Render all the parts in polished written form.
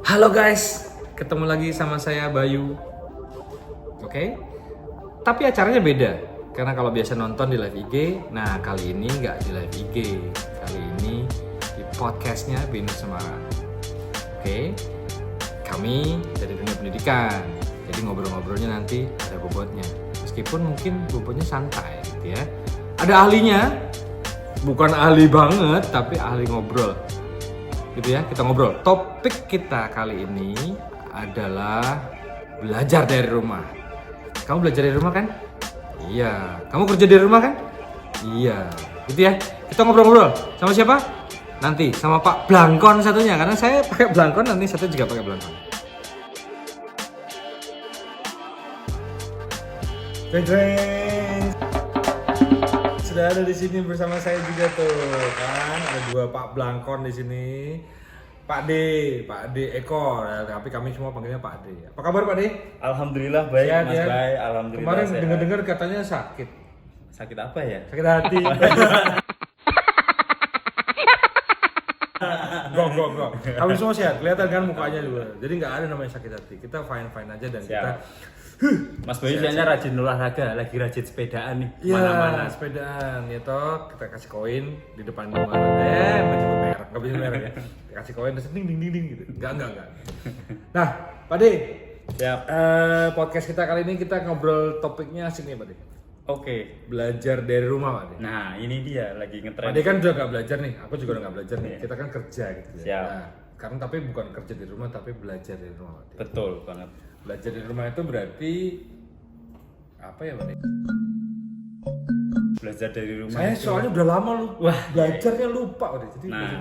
Halo guys, ketemu lagi sama saya Bayu. Oke? Tapi acaranya beda. Karena kalau biasa nonton di live IG, nah kali ini nggak di live IG. Kali ini di podcastnya Binus Semarang. Oke? Kami dari dunia pendidikan. Jadi ngobrol-ngobrolnya nanti ada bobotnya. Meskipun mungkin bobotnya santai gitu ya. Ada ahlinya, bukan ahli banget, tapi ahli ngobrol. Gitu ya, kita ngobrol. Topik kita kali ini adalah belajar dari rumah. Kamu belajar dari rumah kan? Iya. Kamu kerja dari rumah kan? Iya. Gitu ya. Kita ngobrol-ngobrol. Sama siapa? Nanti sama Pak Blangkon satunya, karena saya pakai Blangkon, nanti satu juga pakai Blangkon. Jeng. Sudah ada di sini bersama saya juga tuh kan, ada dua Pak Blangkon di sini. Pak D Eko, tapi kami semua panggilnya Pak D. Apa kabar Pak D? Alhamdulillah baik, Sehat, Mas ya? Bay. Alhamdulillah. Kemarin sehat. dengar-dengar katanya sakit. Sakit apa ya? Sakit hati. Gok. Kami semua sehat, kelihatan kan mukanya juga. Jadi nggak ada namanya sakit hati. Kita fine aja dan Siap. kita Mas Bayu kayaknya rajin olahraga, lagi rajin sepedaan nih. ya Mana-mana. sepedaan ya toh, kita kasih koin di depan rumah. Menyebut merek, nggak bisa merek ya. Kita kasih koin terus ding gitu. Enggak. Nah, Pak D, Siap. podcast kita kali ini kita ngobrol topiknya asik nih Pak D. Oke. Belajar dari rumah Pak D. Nah, ini dia lagi Pak ngetren. D kan udah nggak belajar nih, aku juga udah nggak belajar nih. Iya. Kita kan kerja gitu ya. Siap. Nah, karena tapi bukan kerja di rumah tapi belajar dari rumah Pak D. Betul banget. Belajar di rumah itu berarti apa ya Pak D? Belajar dari rumah. Saya itu- soalnya udah lama lu Wah, belajarnya lupa Pak D. Jadi Nah,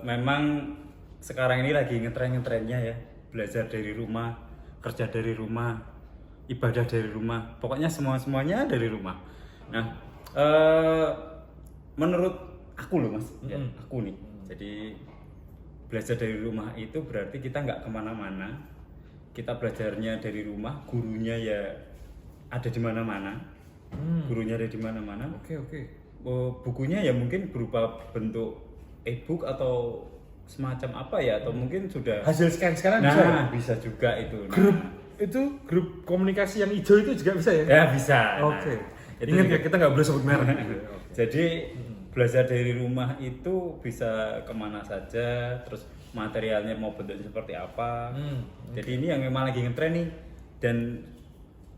memang sekarang ini lagi ngetrennya ya. Belajar dari rumah, kerja dari rumah, ibadah dari rumah. Pokoknya semuanya dari rumah. Nah, menurut aku loh Mas, ya, aku nih. Jadi belajar dari rumah itu berarti kita nggak kemana-mana. Kita belajarnya dari rumah, gurunya ya ada di mana-mana. Gurunya ada di mana-mana. Oke. Bukunya ya mungkin berupa bentuk e-book atau semacam apa ya, atau mungkin sudah Hasil scan sekarang bisa. nah bisa juga itu. Nah, Grup komunikasi yang hijau itu juga bisa ya? ya bisa. Oke. Nah, itu Ingat juga. ya, kita nggak boleh sebut merek. Jadi belajar dari rumah itu bisa kemana saja, terus materialnya mau bentuknya seperti apa. Jadi ini yang memang lagi ngetren nih, dan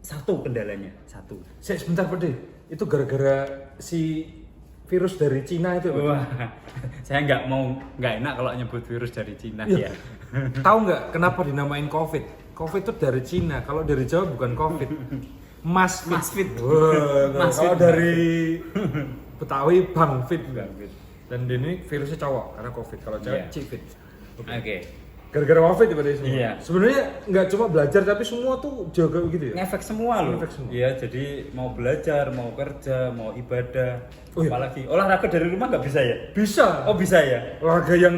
satu kendalanya satu. Sebentar Pak D, itu gara-gara si virus dari Cina itu Pak D? Wah, saya nggak enak kalau nyebut virus dari Cina Iya. ya. Tahu nggak kenapa dinamain COVID? COVID itu dari Cina, kalau dari Jawa bukan COVID. Masfit. Wah, kalau dari Betawi Bang Fit. Dan ini virusnya cowok karena COVID, kalau cewek Iya. Cifit. Oke. Gara-gara COVID ya Pak D semua. Iya. Sebenarnya nggak cuma belajar tapi semua tuh jaga gitu ya. Ngefek semua loh. Ngefek semua. Iya, jadi mau belajar, mau kerja, mau ibadah, Oh iya. apalagi olahraga dari rumah nggak bisa ya? Bisa. Oh bisa ya? Olahraga yang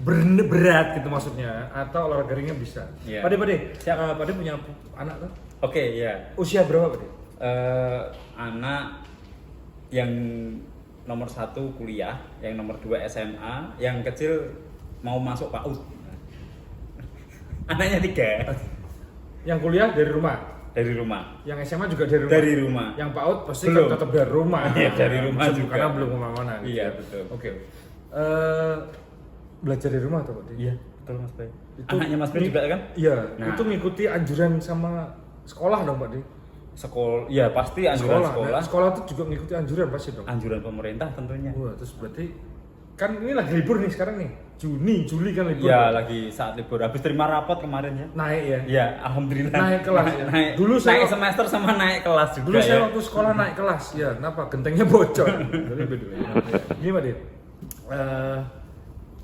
berat gitu maksudnya, atau olahraga ringan bisa. Iya. Pak D, Siap. Pak D punya anak tuh? Oke ya. Usia berapa Pak D? Anak yang nomor 1 kuliah, yang nomor 2 SMA, yang kecil mau masuk PAUD. Anaknya 3 Yang kuliah dari rumah, dari rumah. yang SMA juga dari rumah. Dari rumah. Yang PAUD pasti Belum. kan tetap dari rumah. Iya, dari rumah juga. Karena belum kemana-mana. Gitu Iya, ya. betul. Oke. Belajar dari rumah tuh Pak D? Iya, betul Mas Bay. Itu Anaknya Mas Bay juga kan? Iya. Nah. Itu ngikuti anjuran sama sekolah dong Pak D? Sekolah, ya pasti anjuran sekolah. Nah, sekolah tuh juga ngikuti anjuran pasti dong. Anjuran pemerintah tentunya. Wah, terus berarti kan ini lagi libur nih sekarang nih. Juli kan libur. Iya, Pak. lagi saat libur. Habis terima rapot kemarin ya. Naik ya. Iya, alhamdulillah. Naik kelas ya? Naik, Dulu saya- naik semester sama naik kelas juga Dulu saya ya. waktu sekolah naik kelas, ya kenapa? Gentengnya bocor. Jadi beda. Gini Pak Dit,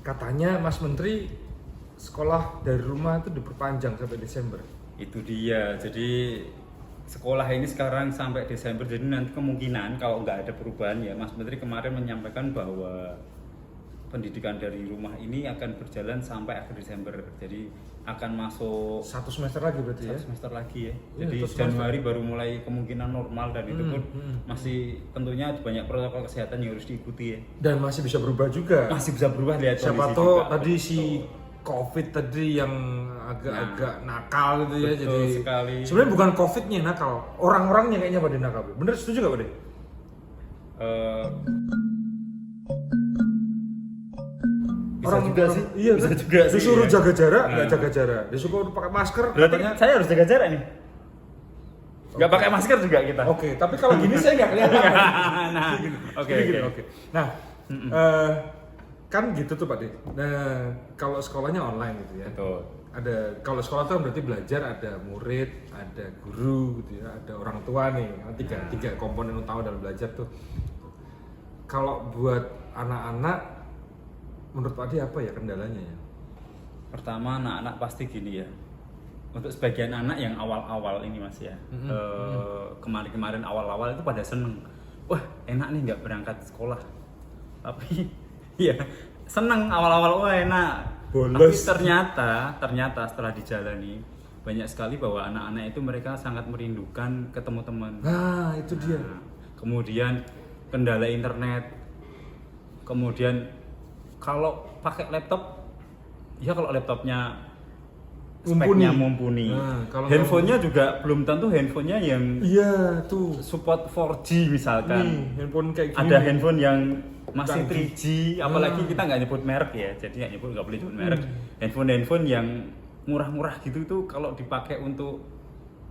katanya Mas Menteri sekolah dari rumah itu diperpanjang sampai Desember. Itu dia. Jadi sekolah ini sekarang sampai Desember. Jadi nanti kemungkinan kalau nggak ada perubahan ya, Mas Menteri kemarin menyampaikan bahwa pendidikan dari rumah ini akan berjalan sampai akhir Desember. Jadi akan masuk 1 semester lagi berarti ya? 1 semester lagi ya. Iya, Jadi 1 semester. Januari baru mulai kemungkinan normal dan itu pun masih tentunya banyak protokol kesehatan yang harus diikuti ya. Dan masih bisa berubah juga. Masih bisa berubah lihat Siapa kondisi tahu juga. tadi si COVID tadi yang agak-agak nakal gitu ya. betul Jadi sekali. sebenarnya bukan COVID-nya yang nakal, orang-orangnya kayaknya pada nakal. Bener, setuju gak Pak De? Bisa juga sih. Iya, Bisa kan? juga sih, Disuruh ya. jaga jarak, Nah. nggak jaga jarak. Disuruh pakai masker, Berarti katanya. saya harus jaga jarak nih. Nggak pakai masker juga kita. Oke, tapi kalau gini saya nggak kelihatan. Nah, oke. Oke. Nah, kan gitu tuh Pak De. Nah, kalau sekolahnya online gitu ya. Betul. Ada, kalau sekolah tuh berarti belajar ada murid, ada guru gitu ya, ada orang tua nih. Tiga komponen utama dalam belajar tuh. Kalau buat anak-anak, menurut Pak De apa ya kendalanya ya? Pertama anak-anak pasti gini ya. Untuk sebagian anak yang awal-awal ini Mas ya. Kemarin-kemarin awal-awal itu pada seneng. Wah, enak nih nggak berangkat sekolah. Tapi ya seneng awal-awal, wah enak. Bolos. Tapi ternyata setelah dijalani banyak sekali bahwa anak-anak itu mereka sangat merindukan ketemu teman. Nah, itu dia. Nah, kemudian kendala internet. Kemudian kalau pakai laptop, ya kalau laptopnya speknya mumpuni. Nah, kalau handphonenya juga belum tentu handphonenya yang Iya, tuh. support 4G misalkan. Nih, handphone kayak gini. Ada handphone yang masih Canggih. 3G, apalagi kita nggak nyebut merek ya, jadi nggak boleh nyebut merek. Handphone yang murah-murah gitu tuh kalau dipakai untuk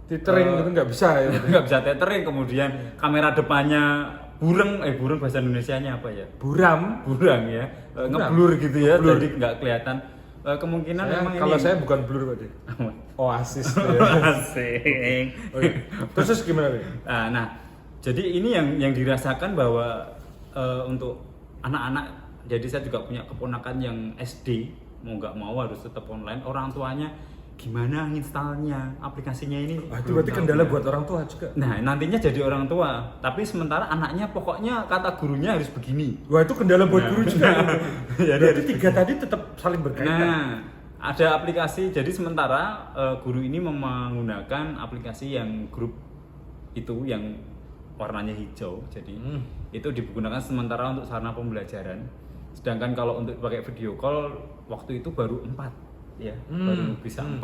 tethering gitu nggak bisa ya. nggak bisa tethering, kemudian kamera depannya burung bahasa Indonesianya apa ya? Buram. Burang ya, ngeblur gitu ya, jadi nggak kelihatan. Kemungkinan memang Kalau ini. saya bukan blur Pak De. Oasis tuh ya. Asik. Oke. Terus gimana nih? Nah, jadi ini yang dirasakan bahwa untuk anak-anak, jadi saya juga punya keponakan yang SD, mau nggak mau harus tetap online. Orang tuanya gimana installnya aplikasinya ini? Itu belum berarti tahu kendala ya. buat orang tua juga. Nah, nantinya jadi orang tua, tapi sementara anaknya pokoknya kata gurunya harus begini. Wah, itu kendala buat guru juga. Ya, Berarti tiga tadi tetap saling berkaitan. Nah, ada aplikasi, jadi sementara guru ini menggunakan aplikasi yang grup itu yang warnanya hijau, jadi itu digunakan sementara untuk sarana pembelajaran. Sedangkan kalau untuk pakai video call waktu itu baru 4 ya, baru bisa 4.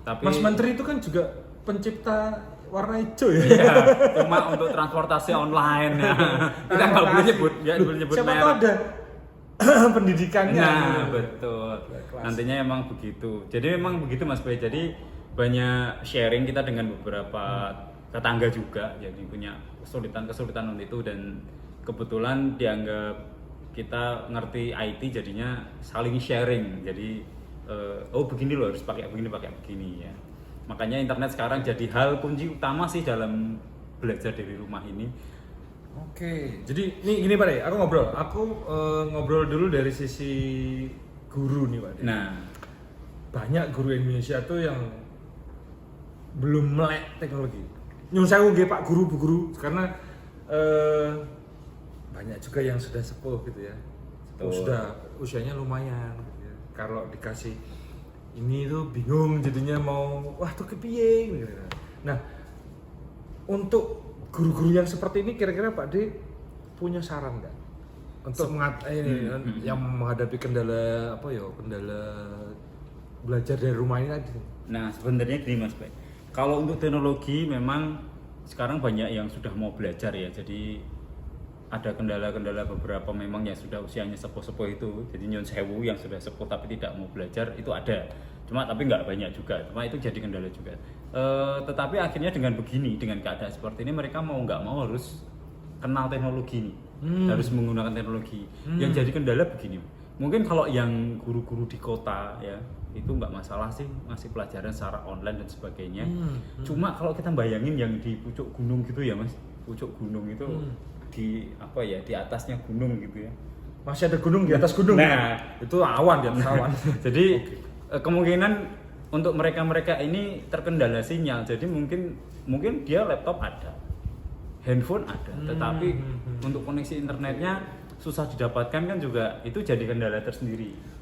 Tapi Mas Menteri itu kan juga pencipta warna hijau ya. iya, cuma untuk transportasi online ya. Kita nggak boleh nyebut ya, boleh nyebut Siapa tahu merek. ada pendidikannya. Nah, betul. Kelas. Nantinya emang begitu. Jadi memang begitu Mas Bay. Jadi banyak sharing kita dengan beberapa tetangga juga. Jadi punya kesulitan untuk itu, dan kebetulan dianggap kita ngerti IT, jadinya saling sharing. Jadi oh begini loh harus pakai begini ya. Makanya internet sekarang jadi hal kunci utama sih dalam belajar dari rumah ini. Oke, jadi nih gini Pak De, aku ngobrol dulu dari sisi guru nih Pak De. Nah, Banyak guru Indonesia tuh yang belum melek teknologi. Nyun sewu nggih Pak Guru, Bu Guru, karena banyak juga yang sudah sepuh gitu ya. Betul. Sudah usianya lumayan gitu ya. Kalau dikasih ini tuh bingung jadinya mau wah tuh kepiye gitu. Nah, untuk guru-guru yang seperti ini kira-kira Pak De punya saran nggak untuk yang menghadapi kendala kendala belajar dari rumah ini tadi? Nah, sebenarnya gini Mas Bay. Kalau untuk teknologi memang sekarang banyak yang sudah mau belajar ya. Jadi ada kendala-kendala beberapa memang yang sudah usianya sepuh-sepuh itu. Jadi nyun sewu yang sudah sepuh tapi tidak mau belajar itu ada. Cuma tapi nggak banyak juga. Cuma itu jadi kendala juga. Tetapi akhirnya dengan begini, dengan keadaan seperti ini mereka mau nggak mau harus kenal teknologi nih. Harus menggunakan teknologi. Yang jadi kendala begini. Mungkin kalau yang guru-guru di kota ya itu nggak masalah sih, masih pelajaran secara online dan sebagainya. Cuma kalau kita bayangin yang di pucuk gunung gitu ya Mas, pucuk gunung itu di di atasnya gunung gitu ya. Masih ada gunung di atas gunung. Nah, itu awan di atas awan. Jadi kemungkinan untuk mereka ini terkendala sinyal. Jadi mungkin dia laptop ada, handphone ada, tetapi untuk koneksi internetnya susah didapatkan kan juga itu jadi kendala tersendiri.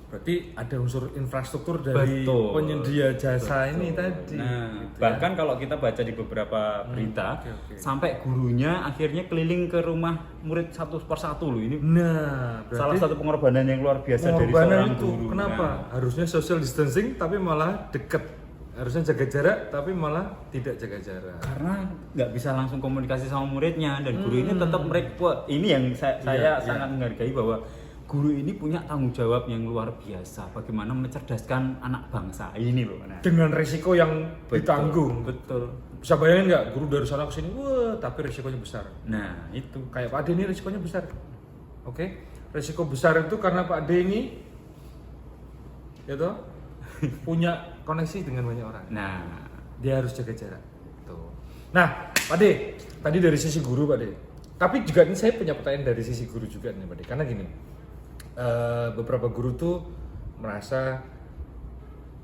Berarti ada unsur infrastruktur dari Betul. penyedia jasa ini tadi. Nah, gitu ya. bahkan kalau kita baca di beberapa berita, oke. sampai gurunya akhirnya keliling ke rumah murid satu persatu loh ini. Nah, berarti Salah satu pengorbanan yang luar biasa dari pengorbanan seorang itu guru. kenapa? Nah, Harusnya social distancing tapi malah deket. Harusnya jaga jarak tapi malah tidak jaga jarak. karena nggak bisa langsung komunikasi sama muridnya dan guru ini tetap mereka. Ini yang saya sangat menghargai bahwa guru ini punya tanggung jawab yang luar biasa. Bagaimana mencerdaskan anak bangsa ini loh. Nah, Dengan resiko yang ditanggung. betul. Bisa bayangin nggak guru dari sana ke sini, wah tapi resikonya besar. Nah itu. Kayak Pak Ade ini resikonya besar. Oke, resiko besar itu karena Pak Ade ini, ya toh, punya koneksi dengan banyak orang. Nah, Dia harus jaga jarak. Tuh. Nah, Pak Ade, tadi dari sisi guru Pak Ade. Tapi juga ini saya punya pertanyaan dari sisi guru juga nih Pak Ade. Karena gini, beberapa guru tuh merasa,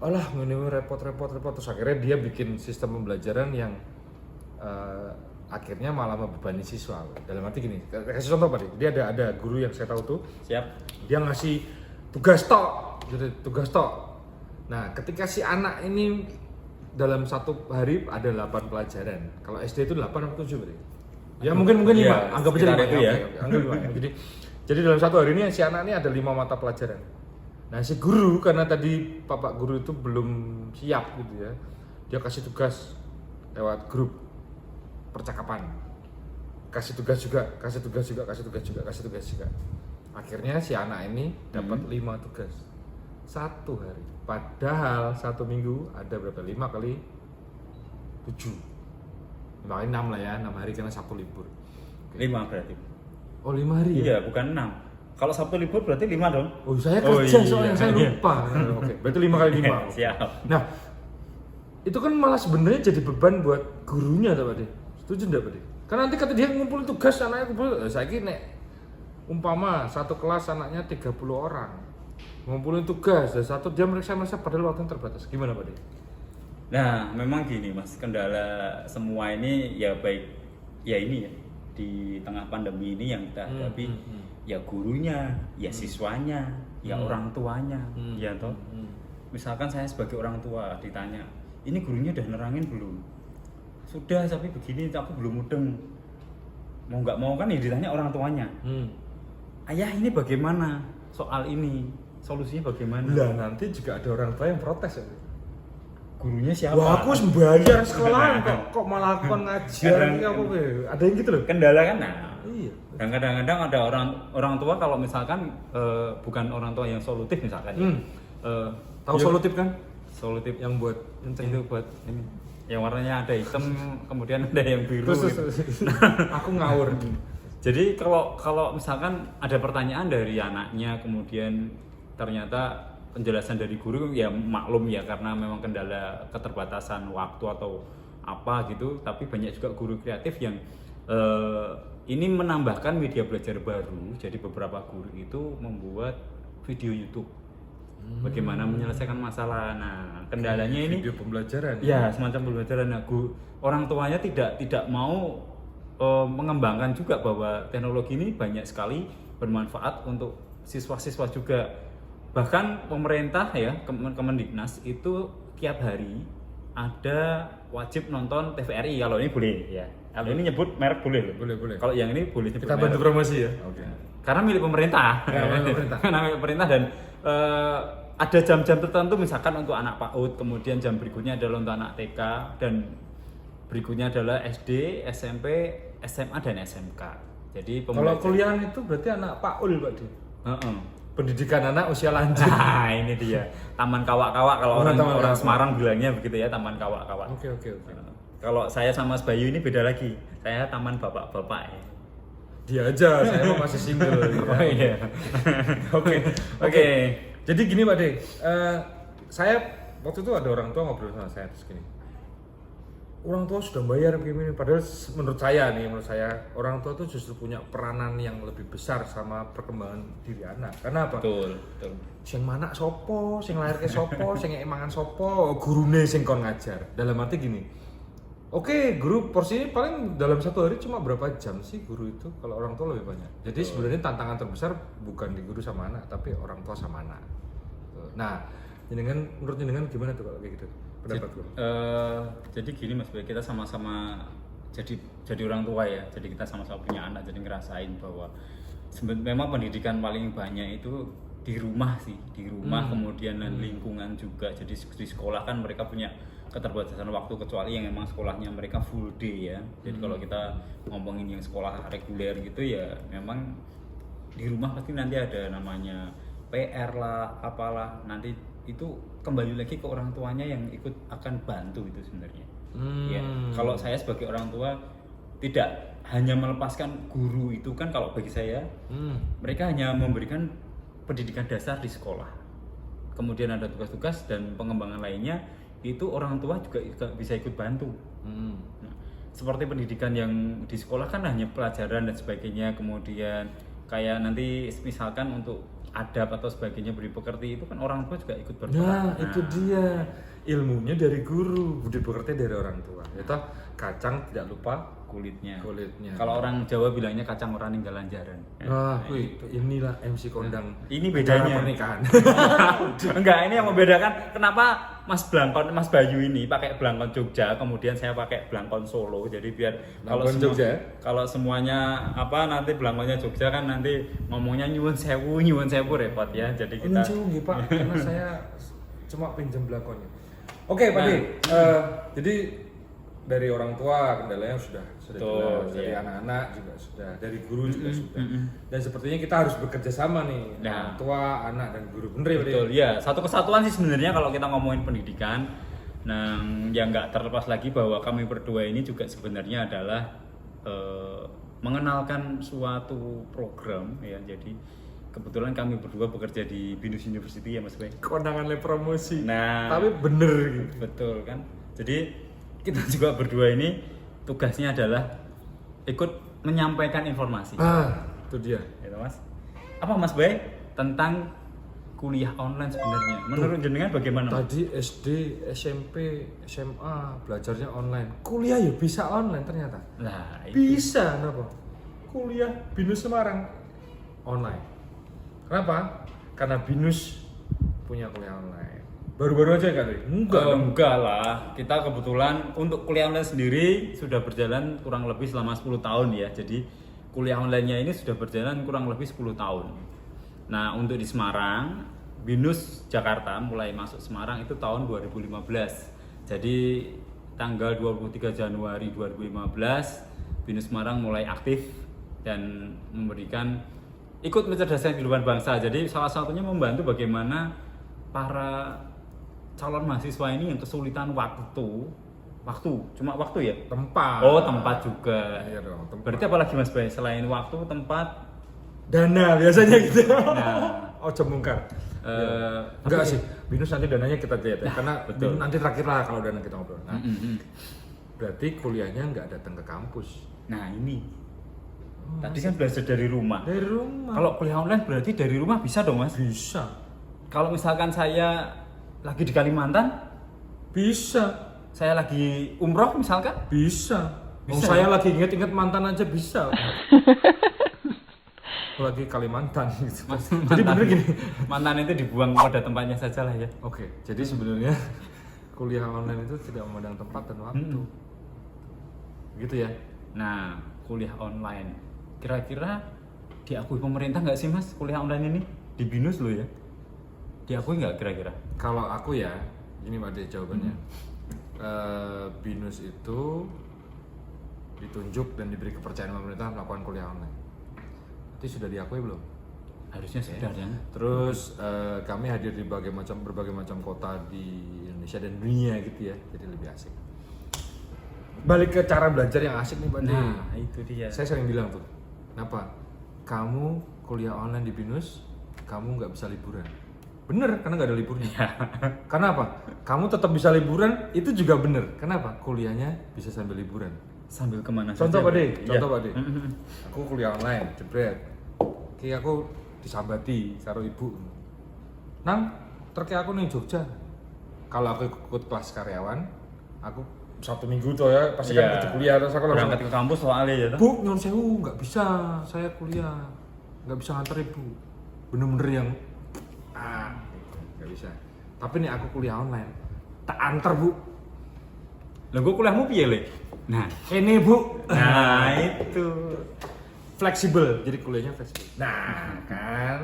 alah ini repot terus akhirnya dia bikin sistem pembelajaran yang akhirnya malah membebani siswa. Dalam arti gini, kasih contoh Pak Ade. Dia ada guru yang saya tahu tuh, siap. dia ngasih tugas tok, gitu, tugas tok. Nah, ketika si anak ini dalam satu hari ada 8 pelajaran. Kalau SD itu 8 atau 7 berarti? Ya mungkin 5, Iya, anggap aja 5 sekitar itu ya. Oke, anggap 5 ya. Jadi dalam satu hari ini si anak ini ada 5 mata pelajaran. Nah, si guru karena tadi Bapak guru itu belum siap gitu ya. Dia kasih tugas lewat grup percakapan. Kasih tugas juga. Akhirnya si anak ini dapat 5 tugas satu hari. Padahal satu minggu ada berapa? 5 kali 7. 5 kali 6 lah ya, 6 hari karena Sabtu libur. 5 berarti. Oh 5 hari ya? Iya, bukan 6. Kalau Sabtu libur berarti 5 dong. Oh saya Oh, kerja iya. soalnya saya lupa. Oke, berarti 5 kali 5. Siap. Nah, itu kan malah sebenarnya jadi beban buat gurunya tuh Pak De. Setuju enggak Pak De? Kan nanti kata dia ngumpulin tugas anaknya kumpul, saya nek umpama satu kelas anaknya 30 orang. Ngumpulin tugas, dan satu dia meriksa padahal waktu terbatas. Gimana Pak De? Nah, memang gini Mas, kendala semua ini ya baik ya ini ya di tengah pandemi ini yang kita hadapi ya gurunya, ya siswanya, ya orang tuanya, ya toh. Misalkan saya sebagai orang tua ditanya, ini gurunya udah nerangin belum? Sudah, tapi begini aku belum mudeng. Mau nggak mau kan ya ditanya orang tuanya. Ayah ini bagaimana soal ini? Solusinya bagaimana? Lah nanti juga ada orang tua yang protes ya. Gurunya siapa? Wah, aku sembayar sekolah kok malah kon ngajar ini apa Be? Ada yang gitu loh. Kendala kan nah. Iya. Dan kadang-kadang ada orang tua kalau misalkan bukan orang tua yang solutif misalkan. Tahu ya, solutif kan? Solutif Yang buat itu buat ini. Yang warnanya ada hitam kemudian ada yang biru. terus. Aku ngawur. Jadi kalau misalkan ada pertanyaan dari anaknya kemudian ternyata penjelasan dari guru ya maklum ya karena memang kendala keterbatasan waktu atau apa gitu, tapi banyak juga guru kreatif yang ini menambahkan media belajar baru. Jadi beberapa guru itu membuat video YouTube bagaimana menyelesaikan masalah. Nah, kendalanya ini video pembelajaran. ya semacam pembelajaran. Nah, orang tuanya tidak mau mengembangkan juga bahwa teknologi ini banyak sekali bermanfaat untuk siswa-siswa juga. Bahkan pemerintah ya, Kemendiknas itu tiap hari ada wajib nonton TVRI. Kalau ini boleh ya. Kalau ini nyebut merek boleh loh. Boleh. Kalau yang ini boleh nyebut Kita merek. bantu promosi ya. Oke. Karena milik pemerintah. Ya, milik pemerintah. Karena milik pemerintah dan ada jam-jam tertentu misalkan untuk anak PAUD, kemudian jam berikutnya adalah untuk anak TK dan berikutnya adalah SD, SMP, SMA dan SMK. Jadi Kalau kuliah itu berarti anak PAUL Pak De. Pendidikan anak usia lanjut. Nah, ini dia. Taman kawak-kawak kalau orang Semarang bilangnya begitu ya, taman kawak-kawak. Oke. Kalau saya sama Mas Bayu ini beda lagi. Saya taman bapak-bapak ya. Dia aja, saya mah masih single. Oh iya. Oke. Jadi gini Pak De, saya waktu itu ada orang tua ngobrol sama saya terus gini. Orang tua sudah bayar begini, padahal menurut saya orang tua tuh justru punya peranan yang lebih besar sama perkembangan diri anak. Karena apa? Betul. Sing manak sopo, sing lahirke sopo, sing mangan sopo, gurune sing kon ngajar. Dalam arti gini, Oke, guru porsinya paling dalam satu hari cuma berapa jam sih guru itu? Kalau orang tua lebih banyak. Jadi sebenarnya tantangan terbesar bukan di guru sama anak, tapi orang tua sama anak. Tuh. Nah, menurut jenengan gimana tuh kalau kayak gitu? Pendapat lu? Jadi gini Mas Boy, kita sama-sama jadi orang tua ya. Jadi kita sama-sama punya anak, jadi ngerasain bahwa memang pendidikan paling banyak itu di rumah sih, di rumah kemudian dan lingkungan juga. Jadi di sekolah kan mereka punya keterbatasan waktu, kecuali yang emang sekolahnya mereka full day ya. Jadi kalau kita ngomongin yang sekolah reguler gitu ya, memang di rumah pasti nanti ada namanya PR lah, apalah, nanti itu kembali lagi ke orang tuanya yang ikut akan bantu itu sebenarnya. Ya, kalau saya sebagai orang tua tidak hanya melepaskan guru itu kan, kalau bagi saya mereka hanya memberikan pendidikan dasar di sekolah. Kemudian ada tugas-tugas dan pengembangan lainnya, itu orang tua juga bisa ikut bantu. Nah, seperti pendidikan yang di sekolah kan hanya pelajaran dan sebagainya, kemudian kayak nanti misalkan untuk adab atau sebagainya, budi pekerti itu kan orang tua juga ikut berperan. Nah, itu dia ilmunya dari guru, budi pekerti dari orang tua. Itu kacang tidak lupa kulitnya. Kalau Kalau orang Jawa bilangnya kacang ora ninggalan jaran. wah, inilah MC kondang. Ini bedanya pernikahan. Enggak, ini yang membedakan kenapa Mas Bayu ini pakai blangkon Jogja, kemudian saya pakai blangkon Solo. Jadi biar Blangkon Jogja? kalau semuanya nanti blangkonnya Jogja kan nanti ngomongnya nyuwun sewu repot ya. Jadi kita Nggih, Pak, karena saya cuma pinjam belangkonnya. Oke, Pak D. Jadi dari orang tua kendalanya sudah Betul, jelas, dari iya. anak-anak juga sudah, dari guru juga sudah. Dan sepertinya kita harus bekerja sama nih, Nah. orang tua, anak dan guru. Bener ya, Pak D? betul ya, satu kesatuan sih sebenarnya kalau kita ngomongin pendidikan. Nah, yang nggak terlepas lagi bahwa kami berdua ini juga sebenarnya adalah mengenalkan suatu program ya. Jadi kebetulan kami berdua bekerja di BINUS University ya Mas Bay. Kondangan promosi. Nah, Tapi bener gitu. betul kan. Jadi kita juga berdua ini tugasnya adalah ikut menyampaikan informasi. Itu dia. Gitu, Mas. Apa Mas Bay tentang kuliah online sebenarnya? Menurut jenengan bagaimana? Mas? Tadi SD, SMP, SMA belajarnya online. Kuliah ya bisa online ternyata. Nah, itu. Bisa, kenapa? Kuliah BINUS Semarang online. Kenapa? Karena BINUS punya kuliah online. Baru-baru aja kan? Enggak lah. Kita kebetulan untuk kuliah online sendiri sudah berjalan kurang lebih selama 10 tahun ya. Jadi kuliah online-nya ini sudah berjalan kurang lebih 10 tahun. Nah, untuk di Semarang, BINUS Jakarta mulai masuk Semarang itu tahun 2015. Jadi tanggal 23 Januari 2015 BINUS Semarang mulai aktif dan memberikan ikut mencerdaskan kehidupan bangsa. Jadi salah satunya membantu bagaimana para calon mahasiswa ini yang kesulitan waktu, cuma waktu ya? Tempat. Oh, tempat juga. Iya dong, tempat. Berarti apalagi Mas Bay selain waktu, tempat, Dana biasanya gitu. nah, Oh, cemungkar. Enggak sih, BINUS nanti dananya kita lihat ya. Karena betul. nanti terakhir lah kalau dana kita ngobrol. Nah, berarti kuliahnya nggak datang ke kampus. Nah ini. Tadi kan belajar dari rumah. Dari rumah. Kalau kuliah online berarti dari rumah bisa dong Mas? Bisa. Kalau misalkan saya lagi di Kalimantan, Bisa. saya lagi umroh misalkan, Bisa. Bisa, Saya ya? lagi inget-inget mantan aja bisa. Lagi Kalimantan gitu. Jadi bener gini. mantan itu dibuang pada tempatnya saja lah ya. Oke, jadi sebenarnya kuliah online itu tidak memandang tempat dan waktu. Gitu ya. Nah, kuliah online, kira-kira diakui pemerintah nggak sih Mas kuliah online ini? Di BINUS loh ya. Diakui nggak kira-kira? Kalau aku ya, ini Pak De jawabannya. BINUS itu ditunjuk dan diberi kepercayaan pemerintah melakukan kuliah online. Itu sudah diakui belum? Harusnya sudah ya. Terus kami hadir di berbagai macam kota di Indonesia dan dunia gitu ya, jadi lebih asik. Balik ke cara belajar yang asik nih Pak De. Nah, itu dia. Saya sering bilang tuh, kenapa? Kamu kuliah online di BINUS, kamu nggak bisa liburan. Bener, karena nggak ada liburnya. Karena apa? Kamu tetap bisa liburan, itu juga bener. Kenapa? Kuliahnya bisa sambil liburan. Sambil kemana Contoh saja, Pak De, Pak? contoh Iya. Pak De. Aku kuliah online, jebret. Oke, aku disambati karo ibu. Nang, terke aku nih Jogja. Kalau aku ikut kelas karyawan, aku 1 minggu tuh ya, pasti kan Iya. butuh kuliah. Terus aku langsung, Berangkat ke kampus soalnya ya. Bu, nyon sewu, nggak bisa, saya kuliah, nggak bisa nganter ibu, bener-bener yang, nggak bisa. Tapi nih aku kuliah online, tak antar bu, Lah gue kuliahmu piye le? Nah, ini bu, nah itu. fleksibel, jadi kuliahnya fleksibel. Nah kan,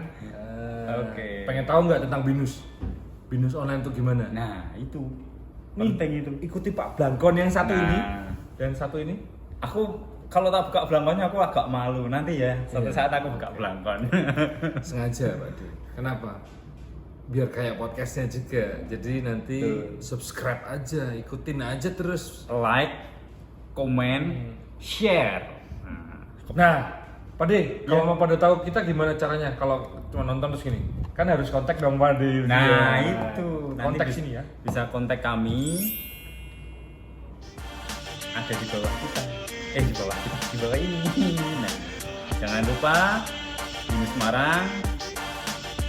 Oke. pengen tahu nggak tentang binus? Binus online tuh gimana? Nah, itu. Nih, Penting itu. ikuti Pak Blangkon yang satu Nah. ini, dan satu ini. Aku kalau tak buka belangkonnya aku agak malu nanti ya. Suatu Iya. saat aku buka belangkon. Sengaja Pak De. Kenapa? Biar kayak podcastnya juga. Jadi nanti Betul. subscribe aja, ikutin aja terus. Like, komen, share. Nah, Pak De, kalau Iya. mau pada tahu kita gimana caranya kalau cuma nonton terus gini? Kan harus kontak dong Pak De. Nah, Iya. itu. Nanti Kontak bis- sini ya. Bisa kontak kami. Ada di bawah kita. Di bawah kita, di bawah ini. Nah, jangan lupa Binus Semarang,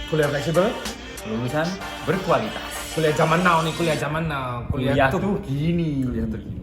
Kuliah fleksibel, lulusan berkualitas. kuliah zaman now nih, kuliah zaman now. Kuliah tuh gini. Kuliah tuh gini.